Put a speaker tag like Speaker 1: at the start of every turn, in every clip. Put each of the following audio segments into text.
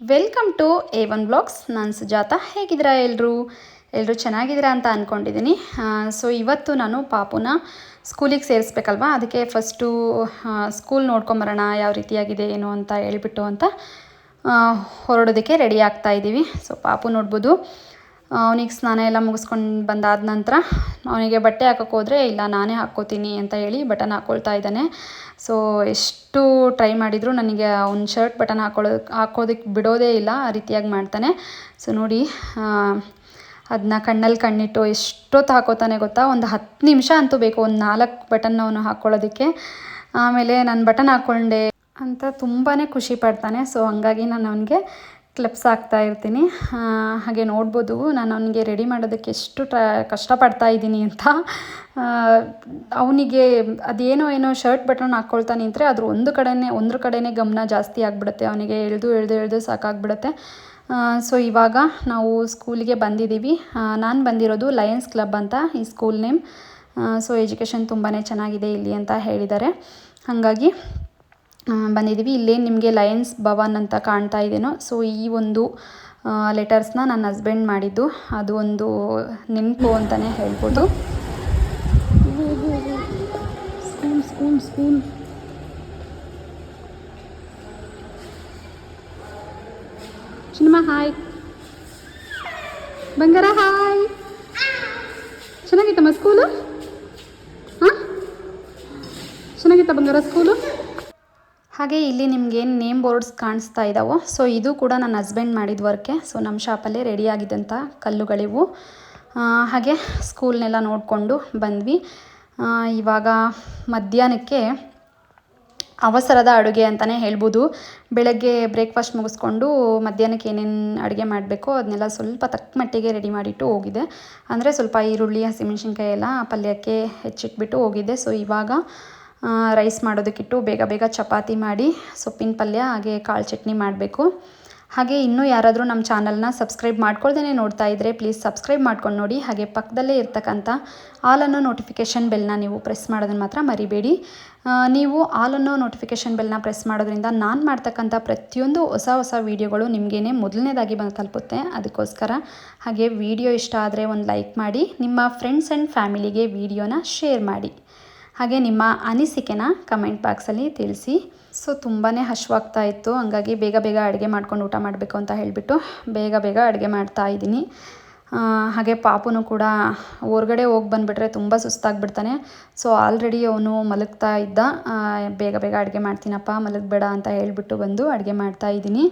Speaker 1: Welcome to A1 blogs. ನಾನು ಸುಜಾತ. ಹೇಗಿದ್ದೀರಾ ಎಲ್ಲರೂ ಚೆನ್ನಾಗಿದ್ದೀರಾ ಅಂತ ಅಂದ್ಕೊಂಡಿದ್ದೀನಿ. ಸೊ ಇವತ್ತು ನಾನು ಪಾಪುನ ಸ್ಕೂಲಿಗೆ ಸೇರಿಸ್ಬೇಕಲ್ವಾ, ಅದಕ್ಕೆ ಫಸ್ಟು ಸ್ಕೂಲ್ ನೋಡ್ಕೊಂಬರೋಣ ಯಾವ ರೀತಿಯಾಗಿದೆ ಏನು ಅಂತ ಹೇಳ್ಬಿಟ್ಟು ಅಂತ ಹೊರಡೋದಕ್ಕೆ ರೆಡಿ ಆಗ್ತಾ ಇದ್ದೀವಿ. ಸೊ ಪಾಪು ನೋಡ್ಬೋದು, ಅವನಿಗೆ ಸ್ನಾನ ಎಲ್ಲ ಮುಗಿಸ್ಕೊಂಡು ಬಂದಾದ ನಂತರ ಅವನಿಗೆ ಬಟ್ಟೆ ಹಾಕೋಕ್ಕೆ ಹೋದರೆ ಇಲ್ಲ ನಾನೇ ಹಾಕ್ಕೋತೀನಿ ಅಂತ ಹೇಳಿ ಬಟನ್ ಹಾಕ್ಕೊಳ್ತಾ ಇದ್ದಾನೆ. ಸೊ ಎಷ್ಟು ಟ್ರೈ ಮಾಡಿದರೂ ನನಗೆ ಅವ್ನ ಶರ್ಟ್ ಬಟನ್ ಹಾಕೋದಕ್ಕೆ ಬಿಡೋದೇ ಇಲ್ಲ, ಆ ರೀತಿಯಾಗಿ ಮಾಡ್ತಾನೆ. ಸೊ ನೋಡಿ, ಅದನ್ನ ಕಣ್ಣಲ್ಲಿ ಕಣ್ಣಿಟ್ಟು ಎಷ್ಟೊತ್ತು ಹಾಕೋತಾನೆ ಗೊತ್ತಾ, ಒಂದು 10 ನಿಮಿಷ ಅಂತೂ ಬೇಕು ಒಂದು 4 ಬಟನ್ ಅವನು ಹಾಕ್ಕೊಳ್ಳೋದಕ್ಕೆ. ಆಮೇಲೆ ನಾನು ಬಟನ್ ಹಾಕ್ಕೊಂಡೆ ಅಂತ ತುಂಬಾ ಖುಷಿ ಪಡ್ತಾನೆ. ಸೊ ಹಂಗಾಗಿ ನಾನು ಅವನಿಗೆ ಕ್ಲಿಪ್ಸ್ ಹಾಕ್ತಾ ಇರ್ತೀನಿ. ಹಾಗೆ ನೋಡ್ಬೋದು ನಾನು ಅವನಿಗೆ ರೆಡಿ ಮಾಡೋದಕ್ಕೆ ಎಷ್ಟು ಕಷ್ಟಪಡ್ತಾ ಇದ್ದೀನಿ ಅಂತ. ಅವನಿಗೆ ಅದೇನೋ ಶರ್ಟ್ ಬಟನ್ ಹಾಕ್ಕೊಳ್ತಾ ನಿಂತರೆ ಅದ್ರ ಒಂದ್ರ ಕಡೆನೇ ಗಮನ ಜಾಸ್ತಿ ಆಗಿಬಿಡುತ್ತೆ, ಅವನಿಗೆ ಎಳೆದು ಸಾಕಾಗ್ಬಿಡುತ್ತೆ. ಸೊ ಇವಾಗ ನಾವು ಸ್ಕೂಲಿಗೆ ಬಂದಿದ್ದೀವಿ. ನಾನು ಬಂದಿರೋದು ಲಯನ್ಸ್ ಕ್ಲಬ್ ಅಂತ ಈ ಸ್ಕೂಲ್ ನೇಮ್. ಸೊ ಎಜುಕೇಷನ್ ತುಂಬಾ ಚೆನ್ನಾಗಿದೆ ಇಲ್ಲಿ ಅಂತ ಹೇಳಿದ್ದಾರೆ, ಹಾಗಾಗಿ ಬಂದಿದ್ದೀವಿ. ಇಲ್ಲೇನು ನಿಮಗೆ ಲಯನ್ಸ್ ಭವನ್ ಅಂತ ಕಾಣ್ತಾ ಇದೇನೋ, ಸೊ ಈ ಒಂದು ಲೆಟರ್ಸ್ನ ನನ್ನ ಹಸ್ಬೆಂಡ್ ಮಾಡಿದ್ದು, ಅದು ಒಂದು ನೆನಪು ಅಂತಲೇ ಹೇಳ್ಬೋದು. ಸ್ಕೂಲ್ ಚಿನ್ನಮ್ಮ ಹಾಯ್, ಬಂಗಾರ ಹಾಯ್. ಚೆನ್ನಾಗಿತ್ತಮ್ಮ ಸ್ಕೂಲು? ಹಾಂ, ಚೆನ್ನಾಗಿತ್ತ ಬಂಗಾರ ಸ್ಕೂಲು? ಹಾಗೆ ಇಲ್ಲಿ ನಿಮ್ಗೇನು ನೇಮ್ ಬೋರ್ಡ್ಸ್ ಕಾಣಿಸ್ತಾ ಇದ್ದಾವೋ, ಸೊ ಇದು ಕೂಡ ನನ್ನ ಹಸ್ಬೆಂಡ್ ಮಾಡಿದ ವರ್ಕೆ. ಸೊ ನಮ್ಮ ಶಾಪಲ್ಲೇ ರೆಡಿಯಾಗಿದ್ದಂಥ ಕಲ್ಲುಗಳಿವು. ಹಾಗೆ ಸ್ಕೂಲ್ನೆಲ್ಲ ನೋಡಿಕೊಂಡು ಬಂದ್ವಿ. ಇವಾಗ ಮಧ್ಯಾಹ್ನಕ್ಕೆ ಅವಸರದ ಅಡುಗೆ ಅಂತಲೇ ಹೇಳ್ಬೋದು. ಬೆಳಗ್ಗೆ ಬ್ರೇಕ್ಫಾಸ್ಟ್ ಮುಗಿಸ್ಕೊಂಡು ಮಧ್ಯಾಹ್ನಕ್ಕೆ ಏನೇನು ಅಡುಗೆ ಮಾಡಬೇಕೋ ಅದನ್ನೆಲ್ಲ ಸ್ವಲ್ಪ ತಕ್ಕ ಮಟ್ಟಿಗೆ ರೆಡಿ ಮಾಡಿಟ್ಟು ಹೋಗಿದೆ. ಅಂದರೆ ಸ್ವಲ್ಪ ಈರುಳ್ಳಿ, ಹಸಿಮೆಣ್ಸಿನ್ಕಾಯಿ ಎಲ್ಲ ಪಲ್ಯಕ್ಕೆ ಹೆಚ್ಚಿಟ್ಬಿಟ್ಟು ಹೋಗಿದ್ದೆ. ಸೊ ಇವಾಗ ರೈಸ್ ಮಾಡೋದಕ್ಕಿಟ್ಟು ಬೇಗ ಚಪಾತಿ ಮಾಡಿ ಸೊಪ್ಪಿನ ಪಲ್ಯ ಹಾಗೆ ಕಾಳು ಚಟ್ನಿ ಮಾಡಬೇಕು. ಹಾಗೆ ಇನ್ನೂ ಯಾರಾದರೂ ನಮ್ಮ ಚಾನಲ್ನ ಸಬ್ಸ್ಕ್ರೈಬ್ ಮಾಡ್ಕೊಳ್ದೇ ನೋಡ್ತಾ ಇದ್ದರೆ ಪ್ಲೀಸ್ ಸಬ್ಸ್ಕ್ರೈಬ್ ಮಾಡ್ಕೊಂಡು ನೋಡಿ. ಹಾಗೆ ಪಕ್ಕದಲ್ಲೇ ಇರ್ತಕ್ಕಂಥ ಆಲ್ ಅನ್ನೋ ನೋಟಿಫಿಕೇಷನ್ ಬೆಲ್ನ ನೀವು ಪ್ರೆಸ್ ಮಾಡೋದನ್ನು ಮಾತ್ರ ಮರಿಬೇಡಿ. ನೀವು ಆಲ್ ಅನ್ನೋ ನೋಟಿಫಿಕೇಷನ್ ಬೆಲ್ನ ಪ್ರೆಸ್ ಮಾಡೋದ್ರಿಂದ ನಾನು ಮಾಡ್ತಕ್ಕಂಥ ಪ್ರತಿಯೊಂದು ಹೊಸ ವೀಡಿಯೋಗಳು ನಿಮಗೇನೆ ಮೊದಲನೇದಾಗಿ ಬಂದು ತಲುಪುತ್ತೆ. ಅದಕ್ಕೋಸ್ಕರ ಹಾಗೆ ವಿಡಿಯೋ ಇಷ್ಟ ಆದರೆ ಒಂದು ಲೈಕ್ ಮಾಡಿ, ನಿಮ್ಮ ಫ್ರೆಂಡ್ಸ್ ಆ್ಯಂಡ್ ಫ್ಯಾಮಿಲಿಗೆ ವಿಡಿಯೋನ ಶೇರ್ ಮಾಡಿ. ಹಾಗೆ ನಿಮ್ಮ ಅನಿಸಿಕೆನ ಕಮೆಂಟ್ ಬಾಕ್ಸಲ್ಲಿ ತಿಳಿಸಿ. ಸೊ ತುಂಬಾ ಹಶ್ವಾಗ್ತಾ ಇತ್ತು, ಹಂಗಾಗಿ ಬೇಗ ಅಡುಗೆ ಮಾಡ್ಕೊಂಡು ಊಟ ಮಾಡಬೇಕು ಅಂತ ಹೇಳಿಬಿಟ್ಟು ಬೇಗ ಅಡುಗೆ ಮಾಡ್ತಾ ಇದ್ದೀನಿ. ಹಾಗೆ ಪಾಪುನು ಕೂಡ ಹೊರಗಡೆ ಹೋಗಿ ಬಂದುಬಿಟ್ರೆ ತುಂಬ ಸುಸ್ತಾಗಿಬಿಡ್ತಾನೆ. ಸೊ ಆಲ್ರೆಡಿ ಅವನು ಮಲಗ್ತಾ ಇದ್ದ. ಬೇಗ ಅಡುಗೆ ಮಾಡ್ತೀನಪ್ಪ ಮಲಗಬೇಡ ಅಂತ ಹೇಳಿಬಿಟ್ಟು ಬಂದು ಅಡುಗೆ ಮಾಡ್ತಾ ಇದ್ದೀನಿ.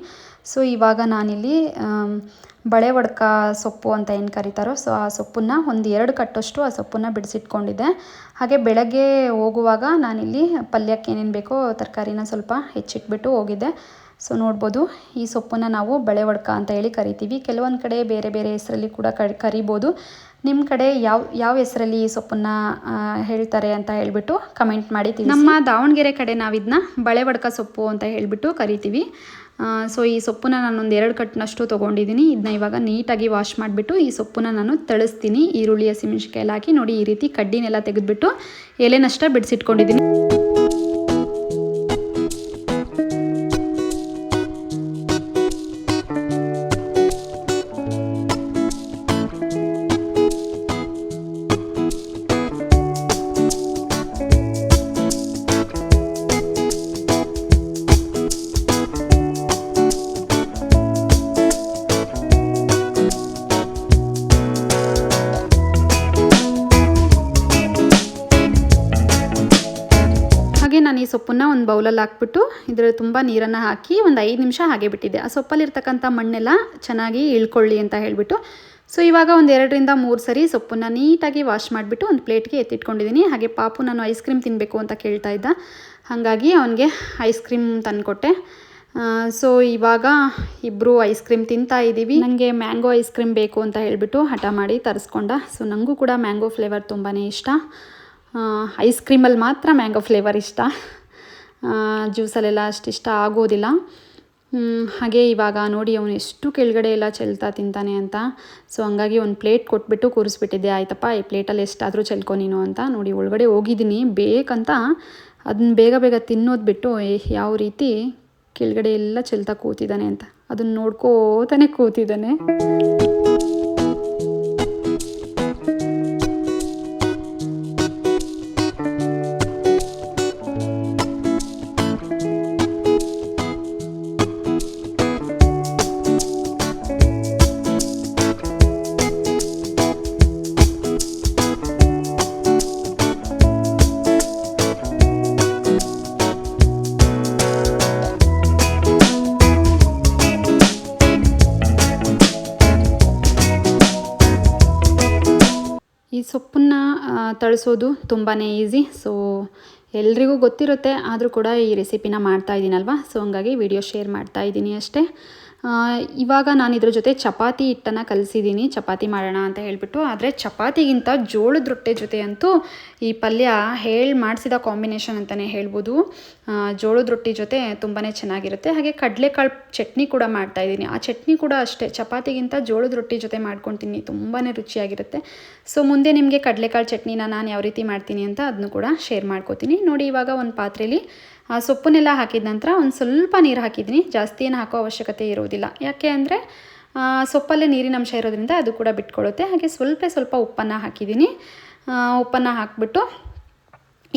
Speaker 1: ಸೊ ಇವಾಗ ನಾನಿಲ್ಲಿ ಬಳೆ ಒಡ್ಕ ಸೊಪ್ಪು ಅಂತ ಏನು ಕರೀತಾರೋ, ಸೊ ಆ ಸೊಪ್ಪನ್ನು ಒಂದು 2 ಕಟ್ಟಷ್ಟು ಆ ಸೊಪ್ಪನ್ನು ಬಿಡಿಸಿಟ್ಕೊಂಡಿದ್ದೆ. ಹಾಗೆ ಬೆಳಗ್ಗೆ ಹೋಗುವಾಗ ನಾನಿಲ್ಲಿ ಪಲ್ಯಕ್ಕೆ ಏನೇನು ಬೇಕೋ ತರಕಾರಿನ ಸ್ವಲ್ಪ ಹೆಚ್ಚಿಟ್ಬಿಟ್ಟು ಹೋಗಿದ್ದೆ. ಸೊ ನೋಡ್ಬೋದು, ಈ ಸೊಪ್ಪನ್ನು ನಾವು ಬಳೆ ಒಡ್ಕ ಅಂತ ಹೇಳಿ ಕರಿತೀವಿ. ಕೆಲವೊಂದು ಕಡೆ ಬೇರೆ ಹೆಸರಲ್ಲಿ ಕೂಡ ಕರಿಬೋದು. ನಿಮ್ಮ ಕಡೆ ಯಾವ ಹೆಸರಲ್ಲಿ ಈ ಸೊಪ್ಪನ್ನು ಹೇಳ್ತಾರೆ ಅಂತ ಹೇಳಿಬಿಟ್ಟು ಕಮೆಂಟ್ ಮಾಡಿ ತಿಳಿಸಿ. ನಮ್ಮ ದಾವಣಗೆರೆ ಕಡೆ ನಾವಿದನ್ನ ಬಳೆ ಒಡ್ಕ ಸೊಪ್ಪು ಅಂತ ಹೇಳಿಬಿಟ್ಟು ಕರಿತೀವಿ. ಸೊ ಈ ಸೊಪ್ಪನ್ನ ನಾನೊಂದು 2 ಕಟ್ನಷ್ಟು ತೊಗೊಂಡಿದ್ದೀನಿ. ಇದನ್ನ ಇವಾಗ ನೀಟಾಗಿ ವಾಶ್ ಮಾಡಿಬಿಟ್ಟು ಈ ಸೊಪ್ಪನ್ನ ನಾನು ತಳಿಸ್ತೀನಿ. ಈರುಳ್ಳಿ, ಹಸಿಮೆಣ್ಸಿನ್ಕಾಯಿ ಎಲ್ಲ ಹಾಕಿ ನೋಡಿ, ಈ ರೀತಿ ಕಡ್ಡಿನೆಲ್ಲ ತೆಗೆದುಬಿಟ್ಟು ಎಲೆನಷ್ಟ ಬಿಡಿಸಿಟ್ಕೊಂಡಿದ್ದೀನಿ. ನಾನು ಈ ಸೊಪ್ಪನ್ನು ಒಂದು ಬೌಲಲ್ಲಿ ಹಾಕ್ಬಿಟ್ಟು ಇದರಲ್ಲಿ ತುಂಬ ನೀರನ್ನು ಹಾಕಿ ಒಂದು 5 ನಿಮಿಷ ಹಾಗೆ ಬಿಟ್ಟಿದ್ದೆ, ಆ ಸೊಪ್ಪಲ್ಲಿರ್ತಕ್ಕಂಥ ಮಣ್ಣೆಲ್ಲ ಚೆನ್ನಾಗಿ ಇಳ್ಕೊಳ್ಳಿ ಅಂತ ಹೇಳಿಬಿಟ್ಟು. ಸೊ ಇವಾಗ ಒಂದು 2ರಿಂದ 3 ಸರಿ ಸೊಪ್ಪನ್ನು ನೀಟಾಗಿ ವಾಶ್ ಮಾಡಿಬಿಟ್ಟು ಒಂದು ಪ್ಲೇಟ್ಗೆ ಎತ್ತಿಟ್ಕೊಂಡಿದ್ದೀನಿ. ಹಾಗೆ ಪಾಪು ನಾನು ಐಸ್ ಕ್ರೀಮ್ ತಿನ್ನಬೇಕು ಅಂತ ಕೇಳ್ತಾ ಇದ್ದ, ಹಾಗಾಗಿ ಅವನಿಗೆ ಐಸ್ ಕ್ರೀಮ್ ತಂದುಕೊಟ್ಟೆ. ಸೊ ಇವಾಗ ಇಬ್ಬರು ಐಸ್ ಕ್ರೀಮ್ ತಿಂತಾ ಇದ್ದೀವಿ. ನನಗೆ ಮ್ಯಾಂಗೋ ಐಸ್ ಕ್ರೀಮ್ ಬೇಕು ಅಂತ ಹೇಳಿಬಿಟ್ಟು ಹಠ ಮಾಡಿ ತರಿಸ್ಕೊಂಡ. ಸೊ ನನಗೂ ಕೂಡ ಮ್ಯಾಂಗೋ ಫ್ಲೇವರ್ ತುಂಬಾ ಇಷ್ಟ. ಐಸ್ ಕ್ರೀಮಲ್ಲಿ ಮಾತ್ರ ಮ್ಯಾಂಗೋ ಫ್ಲೇವರ್ ಇಷ್ಟ, ಜ್ಯೂಸಲ್ಲೆಲ್ಲ ಅಷ್ಟು ಇಷ್ಟ ಆಗೋದಿಲ್ಲ. ಹಾಗೆ ಇವಾಗ ನೋಡಿ ಅವನು ಎಷ್ಟು ಕೆಳಗಡೆ ಎಲ್ಲ ಚೆಲ್ತಾ ತಿಂತಾನೆ ಅಂತ. ಸೊ ಹಂಗಾಗಿ ಒಂದು ಪ್ಲೇಟ್ ಕೊಟ್ಬಿಟ್ಟು ಕೂರಿಸ್ಬಿಟ್ಟಿದ್ದೆ, ಆಯ್ತಪ್ಪ ಈ ಪ್ಲೇಟಲ್ಲಿ ಎಷ್ಟಾದರೂ ಚೆಲ್ಕೊ ನೀನು ಅಂತ. ನೋಡಿ ಒಳಗಡೆ ಹೋಗಿದ್ದೀನಿ ಬೇಕಂತ ಅದನ್ನ ಬೇಗ ತಿನ್ನೋದು ಬಿಟ್ಟು ಯಾವ ರೀತಿ ಕೆಳಗಡೆ ಎಲ್ಲ ಚೆಲ್ತಾ ಕೂತಿದ್ದಾನೆ ಅಂತ. ಅದನ್ನು ನೋಡ್ಕೋತಾನೆ ಕೂತಿದ್ದಾನೆ. ಈ ಸೊಪ್ಪನ್ನು ತಳಿಸೋದು ತುಂಬಾ ಈಸಿ. ಸೊ ಎಲ್ರಿಗೂ ಗೊತ್ತಿರುತ್ತೆ, ಆದರೂ ಕೂಡ ಈ ರೆಸಿಪಿನ ಮಾಡ್ತಾಯಿದ್ದೀನಲ್ವ, ಸೊ ಹಂಗಾಗಿ ವಿಡಿಯೋ ಶೇರ್ ಮಾಡ್ತಾಯಿದ್ದೀನಿ ಅಷ್ಟೇ. ಇವಾಗ ನಾನು ಇದ್ರ ಜೊತೆ ಚಪಾತಿ ಹಿಟ್ಟನ್ನು ಕಲಿಸಿದ್ದೀನಿ, ಚಪಾತಿ ಮಾಡೋಣ ಅಂತ ಹೇಳಿಬಿಟ್ಟು. ಆದರೆ ಚಪಾತಿಗಿಂತ ಜೋಳದ ರೊಟ್ಟೆ ಜೊತೆ ಅಂತೂ ಈ ಪಲ್ಯ ಮಾಡಿಸಿದ ಕಾಂಬಿನೇಷನ್ ಅಂತಲೇ ಹೇಳ್ಬೋದು. ಜೋಳದ ರೊಟ್ಟಿ ಜೊತೆ ತುಂಬಾ ಚೆನ್ನಾಗಿರುತ್ತೆ. ಹಾಗೆ ಕಡಲೆಕಾಳು ಚಟ್ನಿ ಕೂಡ ಮಾಡ್ತಾಯಿದ್ದೀನಿ. ಆ ಚಟ್ನಿ ಕೂಡ ಅಷ್ಟೇ, ಚಪಾತಿಗಿಂತ ಜೋಳದ ರೊಟ್ಟಿ ಜೊತೆ ಮಾಡ್ಕೊತೀನಿ, ತುಂಬಾ ರುಚಿಯಾಗಿರುತ್ತೆ. ಸೊ ಮುಂದೆ ನಿಮಗೆ ಕಡಲೆಕಾಳು ಚಟ್ನಿನ ನಾನು ಯಾವ ರೀತಿ ಮಾಡ್ತೀನಿ ಅಂತ ಅದನ್ನು ಕೂಡ ಶೇರ್ ಮಾಡ್ಕೋತೀನಿ ನೋಡಿ. ಇವಾಗ ಒಂದು ಪಾತ್ರೆಯಲ್ಲಿ ಸೊಪ್ಪನ್ನೆಲ್ಲ ಹಾಕಿದ ನಂತರ ಒಂದು ಸ್ವಲ್ಪ ನೀರು ಹಾಕಿದ್ದೀನಿ. ಜಾಸ್ತಿ ಏನು ಹಾಕೋ ಅವಶ್ಯಕತೆ ಇರೋದಿಲ್ಲ, ಯಾಕೆ ಅಂದರೆ ಸೊಪ್ಪಲ್ಲೇ ನೀರಿನ ಅಂಶ ಇರೋದ್ರಿಂದ ಅದು ಕೂಡ ಬಿಟ್ಕೊಳ್ಳುತ್ತೆ. ಹಾಗೆ ಸ್ವಲ್ಪ ಉಪ್ಪನ್ನು ಹಾಕಿದ್ದೀನಿ. ಉಪ್ಪನ್ನು ಹಾಕಿಬಿಟ್ಟು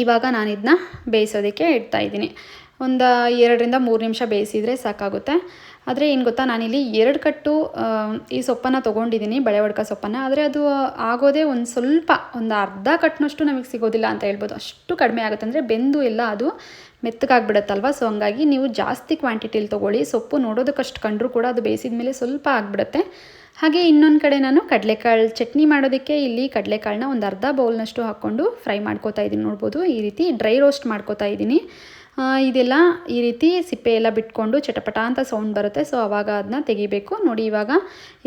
Speaker 1: ಇವಾಗ ನಾನು ಇದನ್ನ ಬೇಯಿಸೋದಕ್ಕೆ ಇಡ್ತಾಯಿದ್ದೀನಿ. ಒಂದು 2-3 ನಿಮಿಷ ಬೇಯಿಸಿದರೆ ಸಾಕಾಗುತ್ತೆ. ಆದರೆ ಏನು ಗೊತ್ತಾ, ನಾನಿಲ್ಲಿ 2 ಕಟ್ಟು ಈ ಸೊಪ್ಪನ್ನು ತೊಗೊಂಡಿದ್ದೀನಿ, ಬಳೆ ಒಡ್ಕ ಸೊಪ್ಪನ್ನು. ಆದರೆ ಅದು ಆಗೋದೇ ಒಂದು ಅರ್ಧ ಕಟ್ಟಿನಷ್ಟು ನಮಗೆ ಸಿಗೋದಿಲ್ಲ ಅಂತ ಹೇಳ್ಬೋದು. ಅಷ್ಟು ಕಡಿಮೆ ಆಗುತ್ತೆ, ಅಂದರೆ ಬೆಂದು ಎಲ್ಲ ಅದು ಮೆತ್ತಗಾಗ್ಬಿಡುತ್ತಲ್ವ. ಸೊ ಹಂಗಾಗಿ ನೀವು ಜಾಸ್ತಿ ಕ್ವಾಂಟಿಟಿಲಿ ತೊಗೊಳ್ಳಿ. ಸೊಪ್ಪು ನೋಡೋದಕ್ಕಷ್ಟು ಕಂಡ್ರೂ ಕೂಡ ಅದು ಬೇಯಿಸಿದ ಮೇಲೆ ಸ್ವಲ್ಪ ಆಗಿಬಿಡುತ್ತೆ. ಹಾಗೆ ಇನ್ನೊಂದು ಕಡೆ ನಾನು ಕಡಲೆಕಾಳು ಚಟ್ನಿ ಮಾಡೋದಕ್ಕೆ ಇಲ್ಲಿ ಕಡಲೆಕಾಳನ್ನ ಒಂದು ಅರ್ಧ ಬೌಲ್ನಷ್ಟು ಹಾಕ್ಕೊಂಡು ಫ್ರೈ ಮಾಡ್ಕೋತಾ ಇದ್ದೀನಿ. ನೋಡ್ಬೋದು, ಈ ರೀತಿ ಡ್ರೈ ರೋಸ್ಟ್ ಮಾಡ್ಕೋತಾ ಇದ್ದೀನಿ. ಇದೆಲ್ಲ ಈ ರೀತಿ ಸಿಪ್ಪೆ ಎಲ್ಲ ಬಿಟ್ಕೊಂಡು ಚಟಪಟ ಅಂತ ಸೌಂಡ್ ಬರುತ್ತೆ. ಸೊ ಆವಾಗ ಅದನ್ನ ತೆಗಿಬೇಕು ನೋಡಿ. ಇವಾಗ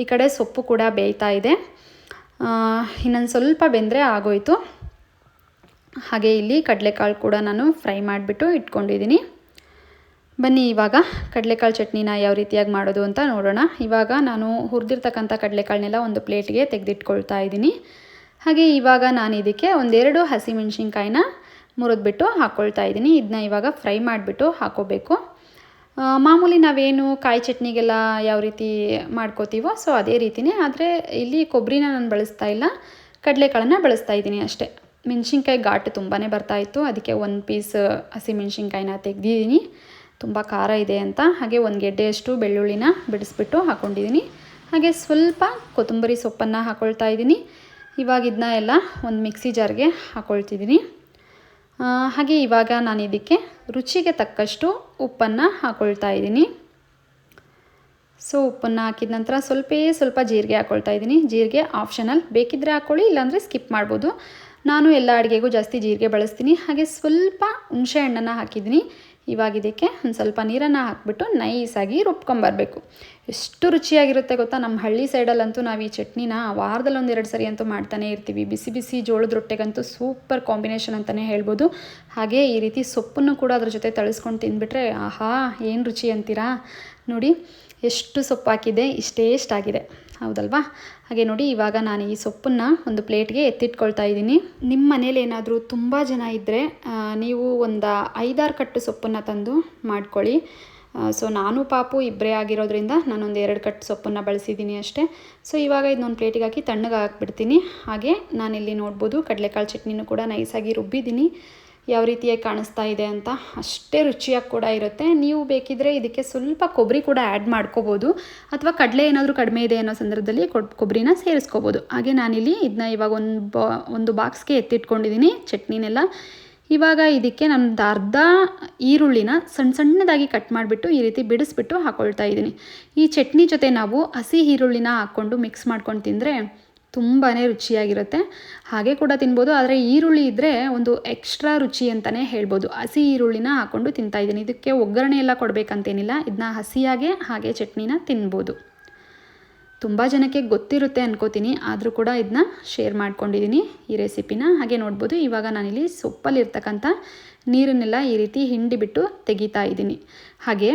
Speaker 1: ಈ ಕಡೆ ಸೊಪ್ಪು ಕೂಡ ಬೇಯ್ತಾ ಇದೆ, ಇನ್ನೊಂದು ಸ್ವಲ್ಪ ಬೆಂದರೆ ಆಗೋಯ್ತು. ಹಾಗೆ ಇಲ್ಲಿ ಕಡಲೆಕಾಳು ಕೂಡ ನಾನು ಫ್ರೈ ಮಾಡಿಬಿಟ್ಟು ಇಟ್ಕೊಂಡಿದ್ದೀನಿ. ಬನ್ನಿ ಇವಾಗ ಕಡಲೆಕಾಳು ಚಟ್ನಿನ ಯಾವ ರೀತಿಯಾಗಿ ಮಾಡೋದು ಅಂತ ನೋಡೋಣ. ಇವಾಗ ನಾನು ಹುರಿದಿರ್ತಕ್ಕಂಥ ಕಡಲೆಕಾಳನ್ನೆಲ್ಲ ಒಂದು ಪ್ಲೇಟ್ಗೆ ತೆಗೆದಿಟ್ಕೊಳ್ತಾ ಇದ್ದೀನಿ. ಹಾಗೆ ಇವಾಗ ನಾನು ಇದಕ್ಕೆ 1-2 ಹಸಿಮೆಣ್ಸಿನ್ಕಾಯಿನ ಮುರಿದ್ಬಿಟ್ಟು ಹಾಕ್ಕೊಳ್ತಾ ಇದ್ದೀನಿ. ಇದನ್ನ ಇವಾಗ ಫ್ರೈ ಮಾಡಿಬಿಟ್ಟು ಹಾಕ್ಕೋಬೇಕು. ಮಾಮೂಲಿ ನಾವೇನು ಕಾಯಿ ಚಟ್ನಿಗೆಲ್ಲ ಯಾವ ರೀತಿ ಮಾಡ್ಕೋತೀವೋ ಸೊ ಅದೇ ರೀತಿಯೇ. ಆದರೆ ಇಲ್ಲಿ ಕೊಬ್ಬರಿನ ನಾನು ಬಳಸ್ತಾ ಇಲ್ಲ, ಕಡಲೆಕಾಳನ್ನು ಬಳಸ್ತಾ ಇದ್ದೀನಿ ಅಷ್ಟೇ. ಮೆಣಸಿನ್ಕಾಯಿ ಘಾಟು ತುಂಬಾ ಬರ್ತಾಯಿತ್ತು, ಅದಕ್ಕೆ 1 ಪೀಸ್ ಹಸಿಮೆಣ್ಸಿನ್ಕಾಯಿನ ತೆಗೆದಿದ್ದೀನಿ, ತುಂಬ ಖಾರ ಇದೆ ಅಂತ. ಹಾಗೆ 1 ಗೆಡ್ಡೆಯಷ್ಟು ಬೆಳ್ಳುಳ್ಳಿನ ಬಿಡಿಸ್ಬಿಟ್ಟು ಹಾಕ್ಕೊಂಡಿದ್ದೀನಿ. ಹಾಗೆ ಸ್ವಲ್ಪ ಕೊತ್ತಂಬರಿ ಸೊಪ್ಪನ್ನು ಹಾಕ್ಕೊಳ್ತಾ ಇದ್ದೀನಿ. ಇವಾಗ ಇದನ್ನ ಎಲ್ಲ ಒಂದು ಮಿಕ್ಸಿ ಜಾರ್ಗೆ ಹಾಕ್ಕೊಳ್ತಿದ್ದೀನಿ. ಹಾಗೆ ಇವಾಗ ನಾನು ಇದಕ್ಕೆ ರುಚಿಗೆ ತಕ್ಕಷ್ಟು ಉಪ್ಪನ್ನು ಹಾಕ್ಕೊಳ್ತಾ ಇದ್ದೀನಿ. ಸೊ ಉಪ್ಪನ್ನು ಹಾಕಿದ ನಂತರ ಸ್ವಲ್ಪ ಜೀರಿಗೆ ಹಾಕ್ಕೊಳ್ತಾ ಇದ್ದೀನಿ. ಜೀರಿಗೆ ಆಪ್ಷನಲ್, ಬೇಕಿದ್ದರೆ ಹಾಕ್ಕೊಳ್ಳಿ, ಇಲ್ಲಾಂದರೆ ಸ್ಕಿಪ್ ಮಾಡ್ಬೋದು. ನಾನು ಎಲ್ಲ ಅಡುಗೆಗೂ ಜಾಸ್ತಿ ಜೀರಿಗೆ ಬಳಸ್ತೀನಿ. ಹಾಗೆ ಸ್ವಲ್ಪ ಹುಣಸೆ ಹಣ್ಣನ್ನು ಹಾಕಿದ್ದೀನಿ. ಇವಾಗ ಇದಕ್ಕೆ ಒಂದು ಸ್ವಲ್ಪ ನೀರನ್ನು ಹಾಕಿಬಿಟ್ಟು ನೈಸಾಗಿ ರುಬ್ಕೊಂಬರಬೇಕು. ಎಷ್ಟು ರುಚಿಯಾಗಿರುತ್ತೆ ಗೊತ್ತಾ. ನಮ್ಮ ಹಳ್ಳಿ ಸೈಡಲ್ಲಂತೂ ನಾವು ಈ ಚಟ್ನಿನ ವಾರದಲ್ಲಿ 1-2 ಸರಿ ಅಂತೂ ಮಾಡ್ತಾನೆ ಇರ್ತೀವಿ. ಬಿಸಿ ಜೋಳದ ರೊಟ್ಟೆಗಂತೂ ಸೂಪರ್ ಕಾಂಬಿನೇಷನ್ ಅಂತಲೇ ಹೇಳ್ಬೋದು. ಹಾಗೆ ಈ ರೀತಿ ಸೊಪ್ಪನ್ನು ಕೂಡ ಅದ್ರ ಜೊತೆ ತಳಿಸ್ಕೊಂಡು ತಿಂದುಬಿಟ್ರೆ ಆಹಾ ಏನು ರುಚಿ ಅಂತೀರಾ. ನೋಡಿ ಎಷ್ಟು ಸೊಪ್ಪು ಹಾಕಿದೆ, ಇಷ್ಟೇಷ್ಟಾಗಿದೆ, ಹೌದಲ್ವಾ. ಹಾಗೆ ನೋಡಿ ಇವಾಗ ನಾನು ಈ ಸೊಪ್ಪನ್ನು ಒಂದು ಪ್ಲೇಟ್ಗೆ ಎತ್ತಿಟ್ಕೊಳ್ತಾ ಇದ್ದೀನಿ. ನಿಮ್ಮ ಮನೇಲಿ ಏನಾದರೂ ತುಂಬ ಜನ ಇದ್ದರೆ ನೀವು ಒಂದು 5-6 ಕಟ್ಟು ಸೊಪ್ಪನ್ನು ತಂದು ಮಾಡ್ಕೊಳ್ಳಿ. ಸೊ ನಾನು ಪಾಪು ಇಬ್ಬರೇ ಆಗಿರೋದ್ರಿಂದ ನಾನೊಂದು 2 ಕಟ್ಟು ಸೊಪ್ಪನ್ನು ಬಳಸಿದ್ದೀನಿ ಅಷ್ಟೇ. ಸೊ ಇವಾಗ ಇದನ್ನೊಂದು ಪ್ಲೇಟಿಗೆ ಹಾಕಿ ತಣ್ಣಗೆ ಹಾಕ್ಬಿಡ್ತೀನಿ. ಹಾಗೆ ನಾನಿಲ್ಲಿ ನೋಡ್ಬೋದು ಕಡಲೆಕಾಳು ಚಟ್ನಿನೂ ಕೂಡ ನೈಸಾಗಿ ರುಬ್ಬಿದ್ದೀನಿ. ಯಾವ ರೀತಿಯಾಗಿ ಕಾಣಿಸ್ತಾ ಇದೆ ಅಂತ, ಅಷ್ಟೇ ರುಚಿಯಾಗಿ ಕೂಡ ಇರುತ್ತೆ. ನೀವು ಬೇಕಿದ್ದರೆ ಇದಕ್ಕೆ ಸ್ವಲ್ಪ ಕೊಬ್ಬರಿ ಕೂಡ ಆ್ಯಡ್ ಮಾಡ್ಕೋಬೋದು, ಅಥವಾ ಕಡಲೆ ಏನಾದರೂ ಕಡಿಮೆ ಇದೆ ಅನ್ನೋ ಸಂದರ್ಭದಲ್ಲಿ ಕೊಬ್ಬರಿನ ಸೇರಿಸ್ಕೋಬೋದು. ಹಾಗೆ ನಾನಿಲ್ಲಿ ಇದನ್ನ ಇವಾಗ ಒಂದು ಬಾಕ್ಸ್ಗೆ ಎತ್ತಿಟ್ಕೊಂಡಿದ್ದೀನಿ ಚಟ್ನಿನೆಲ್ಲ. ಇವಾಗ ಇದಕ್ಕೆ ನಾನು ಅರ್ಧ ಈರುಳ್ಳಿನ ಸಣ್ಣದಾಗಿ ಕಟ್ ಮಾಡಿಬಿಟ್ಟು ಈ ರೀತಿ ಬಿಡಿಸ್ಬಿಟ್ಟು ಹಾಕ್ಕೊಳ್ತಾ ಇದ್ದೀನಿ. ಈ ಚಟ್ನಿ ಜೊತೆ ನಾವು ಹಸಿ ಈರುಳ್ಳಿನ ಹಾಕ್ಕೊಂಡು ಮಿಕ್ಸ್ ಮಾಡ್ಕೊಂಡು ತಿಂದರೆ ತುಂಬಾ ರುಚಿಯಾಗಿರುತ್ತೆ. ಹಾಗೆ ಕೂಡ ತಿನ್ಬೋದು, ಆದರೆ ಈರುಳ್ಳಿ ಇದ್ದರೆ ಒಂದು ಎಕ್ಸ್ಟ್ರಾ ರುಚಿ ಅಂತಲೇ ಹೇಳ್ಬೋದು. ಹಸಿ ಈರುಳ್ಳಿನ ಹಾಕ್ಕೊಂಡು ತಿಂತಾಯಿದ್ದೀನಿ. ಇದಕ್ಕೆ ಒಗ್ಗರಣೆ ಎಲ್ಲ ಕೊಡಬೇಕಂತೇನಿಲ್ಲ, ಇದನ್ನ ಹಸಿಯಾಗೆ ಹಾಗೆ ಚಟ್ನಿನ ತಿನ್ಬೋದು. ತುಂಬ ಜನಕ್ಕೆ ಗೊತ್ತಿರುತ್ತೆ ಅನ್ಕೋತೀನಿ, ಆದರೂ ಕೂಡ ಇದನ್ನ ಶೇರ್ ಮಾಡ್ಕೊಂಡಿದ್ದೀನಿ ಈ ರೆಸಿಪಿನ. ಹಾಗೆ ನೋಡ್ಬೋದು ಇವಾಗ ನಾನಿಲ್ಲಿ ಸೊಪ್ಪಲ್ಲಿರ್ತಕ್ಕಂಥ ನೀರನ್ನೆಲ್ಲ ಈ ರೀತಿ ಹಿಂಡಿಬಿಟ್ಟು ತೆಗಿತಾ ಇದ್ದೀನಿ. ಹಾಗೆ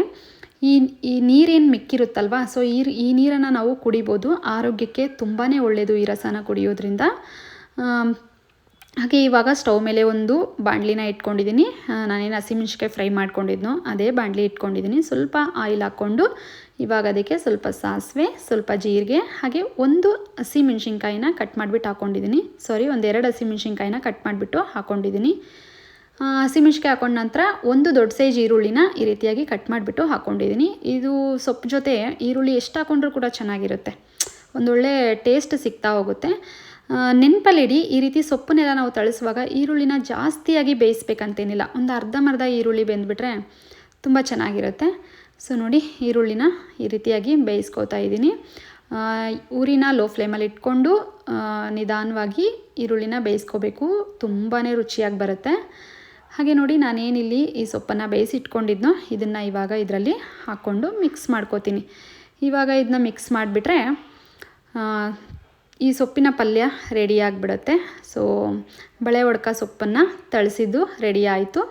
Speaker 1: ಈ ನೀರೇನು ಮಿಕ್ಕಿರುತ್ತಲ್ವ, ಸೊ ಈ ನೀರನ್ನು ನಾವು ಕುಡಿಬೋದು. ಆರೋಗ್ಯಕ್ಕೆ ತುಂಬಾ ಒಳ್ಳೆಯದು ಈ ರಸನ ಕುಡಿಯೋದ್ರಿಂದ. ಹಾಗೆ ಇವಾಗ ಸ್ಟವ್ ಮೇಲೆ ಒಂದು ಬಾಣಲಿನ ಇಟ್ಕೊಂಡಿದ್ದೀನಿ. ನಾನೇನು ಹಸಿಮೆಣ್ಸಿಕಾಯಿ ಫ್ರೈ ಮಾಡ್ಕೊಂಡಿದ್ನೋ ಅದೇ ಬಾಣಲಿ ಇಟ್ಕೊಂಡಿದ್ದೀನಿ. ಸ್ವಲ್ಪ ಆಯಿಲ್ ಹಾಕ್ಕೊಂಡು ಇವಾಗ ಅದಕ್ಕೆ ಸ್ವಲ್ಪ ಸಾಸಿವೆ, ಸ್ವಲ್ಪ ಜೀರಿಗೆ, ಹಾಗೆ ಒಂದು ಹಸಿಮೆಣ್ಸಿನ್ಕಾಯಿನ ಕಟ್ ಮಾಡಿಬಿಟ್ಟು ಹಾಕ್ಕೊಂಡಿದ್ದೀನಿ. ಒಂದು 2 ಹಸಿಮೆಣ್ಸಿನ್ಕಾಯಿನ ಕಟ್ ಮಾಡಿಬಿಟ್ಟು ಹಾಕ್ಕೊಂಡಿದ್ದೀನಿ. ಹಸಿಮೆಣ್ಸಿನ್ಕಾಯಿ ಹಾಕೊಂಡ ನಂತರ ಒಂದು ದೊಡ್ಡ ಸೈಜ್ ಈರುಳ್ಳಿನ ಈ ರೀತಿಯಾಗಿ ಕಟ್ ಮಾಡಿಬಿಟ್ಟು ಹಾಕ್ಕೊಂಡಿದ್ದೀನಿ. ಇದು ಸೊಪ್ಪು ಜೊತೆ ಈರುಳ್ಳಿ ಎಷ್ಟು ಹಾಕೊಂಡ್ರೂ ಕೂಡ ಚೆನ್ನಾಗಿರುತ್ತೆ, ಒಂದೊಳ್ಳೆ ಟೇಸ್ಟ್ ಸಿಗ್ತಾ ಹೋಗುತ್ತೆ. ನೆನಪಲ್ಲಿಡಿ, ಈ ರೀತಿ ಸೊಪ್ಪನ್ನೆಲ್ಲ ನಾವು ತಳಿಸುವಾಗ ಈರುಳ್ಳಿನ ಜಾಸ್ತಿಯಾಗಿ ಬೇಯಿಸ್ಬೇಕಂತೇನಿಲ್ಲ, ಒಂದು ಅರ್ಧಂಬರ್ಧ ಈರುಳ್ಳಿ ಬೆಂದ್ಬಿಟ್ರೆ ತುಂಬ ಚೆನ್ನಾಗಿರುತ್ತೆ. ಸೊ ನೋಡಿ, ಈರುಳ್ಳಿನ ಈ ರೀತಿಯಾಗಿ ಬೇಯಿಸ್ಕೋತಾ ಇದ್ದೀನಿ. ಊರಿನ ಲೋ ಫ್ಲೇಮಲ್ಲಿ ಇಟ್ಕೊಂಡು ನಿಧಾನವಾಗಿ ಈರುಳ್ಳಿನ ಬೇಯಿಸ್ಕೋಬೇಕು, ತುಂಬಾ ರುಚಿಯಾಗಿ ಬರುತ್ತೆ. ಹಾಗೆ ನೋಡಿ, ನಾನೇನಿಲ್ಲಿ ಈ ಸೊಪ್ಪನ್ನು ಬೇಯಿಸಿಟ್ಕೊಂಡಿದ್ನೋ ಇದನ್ನು ಇವಾಗ ಇದರಲ್ಲಿ ಹಾಕ್ಕೊಂಡು ಮಿಕ್ಸ್ ಮಾಡ್ಕೋತೀನಿ. ಇವಾಗ ಇದನ್ನ ಮಿಕ್ಸ್ ಮಾಡಿಬಿಟ್ರೆ ಈ ಸೊಪ್ಪಿನ ಪಲ್ಯ ರೆಡಿ ಆಗಿಬಿಡುತ್ತೆ. ಸೊ ಬಳೆ ಒಡ್ಕ ಸೊಪ್ಪನ್ನು ತಳಿಸಿದ್ದು ರೆಡಿ ಆಯಿತು.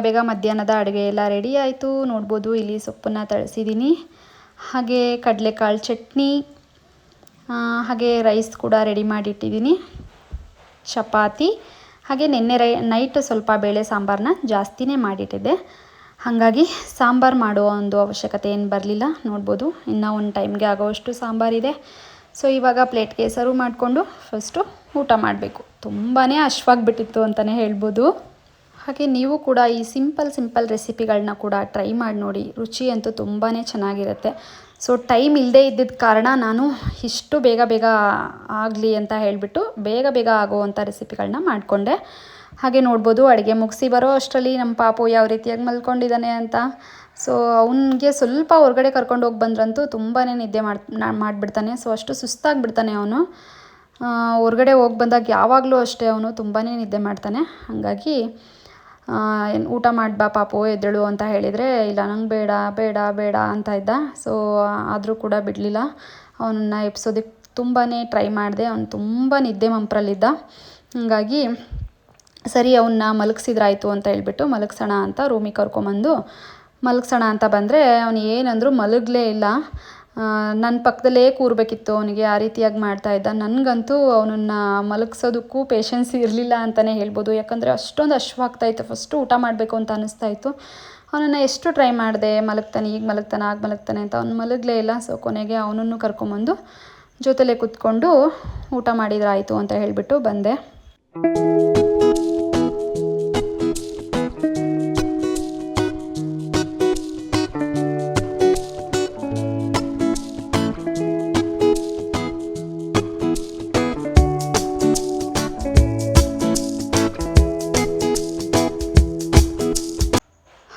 Speaker 1: ಬೇಗ ಮಧ್ಯಾಹ್ನದ ಅಡುಗೆ ಎಲ್ಲ ರೆಡಿ ಆಯಿತು. ನೋಡ್ಬೋದು, ಇಲ್ಲಿ ಸೊಪ್ಪನ್ನು ತಳಿಸಿದ್ದೀನಿ. ಹಾಗೆ ಕಡಲೆಕಾಳು ಚಟ್ನಿ, ಹಾಗೆ ರೈಸ್ ಕೂಡ ರೆಡಿ ಮಾಡಿಟ್ಟಿದ್ದೀನಿ, ಚಪಾತಿ, ಹಾಗೆ ನಿನ್ನೆ ನೈಟ್ ಸ್ವಲ್ಪ ಬೇಳೆ ಸಾಂಬಾರನ್ನ ಜಾಸ್ತಿನೇ ಮಾಡಿಟ್ಟಿದ್ದೆ. ಹಾಗಾಗಿ ಸಾಂಬಾರು ಮಾಡೋ ಒಂದು ಅವಶ್ಯಕತೆ ಏನು ಬರಲಿಲ್ಲ. ನೋಡ್ಬೋದು, ಇನ್ನೂ ಒಂದು ಟೈಮ್ಗೆ ಆಗೋವಷ್ಟು ಸಾಂಬಾರಿದೆ. ಸೊ ಇವಾಗ ಪ್ಲೇಟ್ಗೆ ಸರ್ವ್ ಮಾಡಿಕೊಂಡು ಫಸ್ಟು ಊಟ ಮಾಡಬೇಕು. ತುಂಬಾ ಹಶ್ವಾಗಿಬಿಟ್ಟಿತ್ತು ಅಂತಲೇ ಹೇಳ್ಬೋದು. ಹಾಗೆ ನೀವು ಕೂಡ ಈ ಸಿಂಪಲ್ ರೆಸಿಪಿಗಳನ್ನ ಕೂಡ ಟ್ರೈ ಮಾಡಿ ನೋಡಿ, ರುಚಿ ಅಂತೂ ತುಂಬಾ ಚೆನ್ನಾಗಿರುತ್ತೆ. ಸೊ ಟೈಮ್ ಇಲ್ಲದೆ ಇದ್ದಿದ್ದ ಕಾರಣ ನಾನು ಇಷ್ಟು ಬೇಗ ಆಗಲಿ ಅಂತ ಹೇಳಿಬಿಟ್ಟು ಬೇಗ ಆಗೋವಂಥ ರೆಸಿಪಿಗಳನ್ನ ಮಾಡಿಕೊಂಡೆ. ಹಾಗೆ ನೋಡ್ಬೋದು, ಅಡುಗೆ ಮುಗಿಸಿ ಬರೋ ಅಷ್ಟರಲ್ಲಿ ನಮ್ಮ ಪಾಪು ಯಾವ ರೀತಿಯಾಗಿ ಮಲ್ಕೊಂಡಿದ್ದಾನೆ ಅಂತ. ಸೊ ಅವನಿಗೆ ಸ್ವಲ್ಪ ಹೊರಗಡೆ ಕರ್ಕೊಂಡು ಹೋಗಿ ಬಂದ್ರಂತೂ ತುಂಬಾ ನಿದ್ದೆ ಮಾಡಿಬಿಡ್ತಾನೆ. ಸೊ ಅಷ್ಟು ಸುಸ್ತಾಗಿಬಿಡ್ತಾನೆ ಅವನು. ಹೊರಗಡೆ ಹೋಗಿ ಬಂದಾಗ ಯಾವಾಗಲೂ ಅಷ್ಟೇ ಅವನು ತುಂಬಾ ನಿದ್ದೆ ಮಾಡ್ತಾನೆ. ಹಾಗಾಗಿ ಊಟ ಮಾಡ್ಬಾ ಪಾಪು, ಎದ್ದೇಳು ಅಂತ ಹೇಳಿದರೆ ಇಲ್ಲ, ನಂಗೆ ಬೇಡ ಅಂತ ಇದ್ದ. ಸೊ ಆದರೂ ಕೂಡ ಬಿಡಲಿಲ್ಲ. ಅವನನ್ನು ಎಬ್ಸೋದಕ್ಕೆ ತುಂಬಾ ಟ್ರೈ ಮಾಡಿದೆ. ಅವನು ತುಂಬ ನಿದ್ದೆ ಮಂಪ್ರಲ್ಲಿದ್ದ. ಹಾಗಾಗಿ ಸರಿ ಅವನ್ನ ಮಲಗಿಸಿದ್ರಾಯ್ತು ಅಂತ ಹೇಳ್ಬಿಟ್ಟು ಮಲಗಿಸೋಣ ಅಂತ ರೂಮಿಗೆ ಕರ್ಕೊಂಬಂದು ಮಲಗಿಸೋಣ ಅಂತ ಬಂದರೆ ಅವನು ಏನಂದರೂ ಮಲಗಲೇ ಇಲ್ಲ. ನನ್ನ ಪಕ್ಕದಲ್ಲೇ ಕೂರಬೇಕಿತ್ತು ಅವನಿಗೆ, ಆ ರೀತಿಯಾಗಿ ಮಾಡ್ತಾಯಿದ್ದ. ನನಗಂತೂ ಅವನನ್ನು ಮಲಗಿಸೋದಕ್ಕೂ ಪೇಷನ್ಸ್ ಇರಲಿಲ್ಲ ಅಂತಲೇ ಹೇಳ್ಬೋದು. ಯಾಕಂದರೆ ಅಷ್ಟೊಂದು ಹಶ್ವಾಗ್ತಾಯಿತ್ತು. ಫಸ್ಟು ಊಟ ಮಾಡಬೇಕು ಅಂತ ಅನ್ನಿಸ್ತಾಯಿತ್ತು. ಅವನನ್ನು ಎಷ್ಟು ಟ್ರೈ ಮಾಡಿದೆ, ಮಲಗ್ತಾನೆ, ಈಗ ಮಲಗ್ತಾನೆ, ಆಗ ಮಲಗ್ತಾನೆ ಅಂತ. ಅವ್ನು ಮಲಗಲೇ ಇಲ್ಲ. ಸೊ ಕೊನೆಗೆ ಅವನನ್ನು ಕರ್ಕೊಂಬಂದು ಜೊತೆಲೇ ಕೂತ್ಕೊಂಡು ಊಟ ಮಾಡಿದ್ರಾಯಿತು ಅಂತ ಹೇಳಿಬಿಟ್ಟು ಬಂದೆ.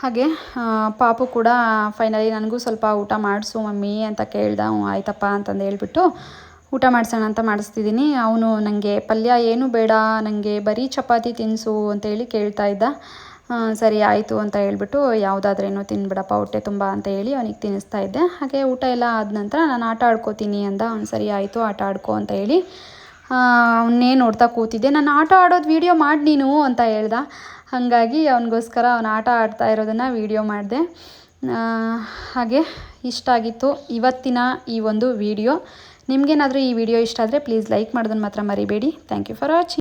Speaker 1: ಹಾಗೆ ಪಾಪು ಕೂಡ ಫೈನಲಿ ನನಗೂ ಸ್ವಲ್ಪ ಊಟ ಮಾಡಿಸು ಮಮ್ಮಿ ಅಂತ ಕೇಳ್ದ. ಆಯ್ತಪ್ಪ ಅಂತಂದು ಹೇಳ್ಬಿಟ್ಟು ಊಟ ಮಾಡಿಸೋಣ ಅಂತ ಮಾಡಿಸ್ತಿದ್ದೀನಿ. ಅವನು ನನಗೆ ಪಲ್ಯ ಏನೂ ಬೇಡ, ನನಗೆ ಬರೀ ಚಪಾತಿ ತಿನ್ನಿಸು ಅಂತೇಳಿ ಕೇಳ್ತಾ ಇದ್ದ. ಸರಿ ಆಯಿತು ಅಂತ ಹೇಳ್ಬಿಟ್ಟು ಯಾವುದಾದ್ರೇನೋ ತಿನ್ಬಿಡಪ್ಪ ಹೊಟ್ಟೆ ತುಂಬ ಅಂತ ಹೇಳಿ ಅವನಿಗೆ ತಿನ್ನಿಸ್ತಾ ಇದ್ದೆ. ಹಾಗೆ ಊಟ ಎಲ್ಲ ಆದ ನಂತರ ನಾನು ಆಟ ಆಡ್ಕೋತೀನಿ ಅಂದ. ಅವ್ನು ಸರಿ ಆಯಿತು ಆಟ ಆಡ್ಕೊ ಅಂತ ಹೇಳಿ ಅವನ್ನೇ ನೋಡ್ತಾ ಕೂತಿದ್ದೆ. ನಾನು ಆಟ ಆಡೋದು ವೀಡಿಯೋ ಮಾಡಿ ನೀನು ಅಂತ ಹೇಳ್ದ. ಹಾಗಾಗಿ ಅವನಿಗೋಸ್ಕರ ಅವನು ಆಟ ಆಡ್ತಾ ಇರೋದನ್ನು ವೀಡಿಯೋ ಮಾಡಿದೆ. ಹಾಗೆ ಇಷ್ಟ ಆಗಿತ್ತು ಇವತ್ತಿನ ಈ ಒಂದು ವಿಡಿಯೋ. ನಿಮಗೇನಾದರೂ ಈ ವಿಡಿಯೋ ಇಷ್ಟ ಆದರೆ ಪ್ಲೀಸ್ ಲೈಕ್ ಮಾಡೋದನ್ನು ಮಾತ್ರ ಮರಿಬೇಡಿ. Thank you for watching.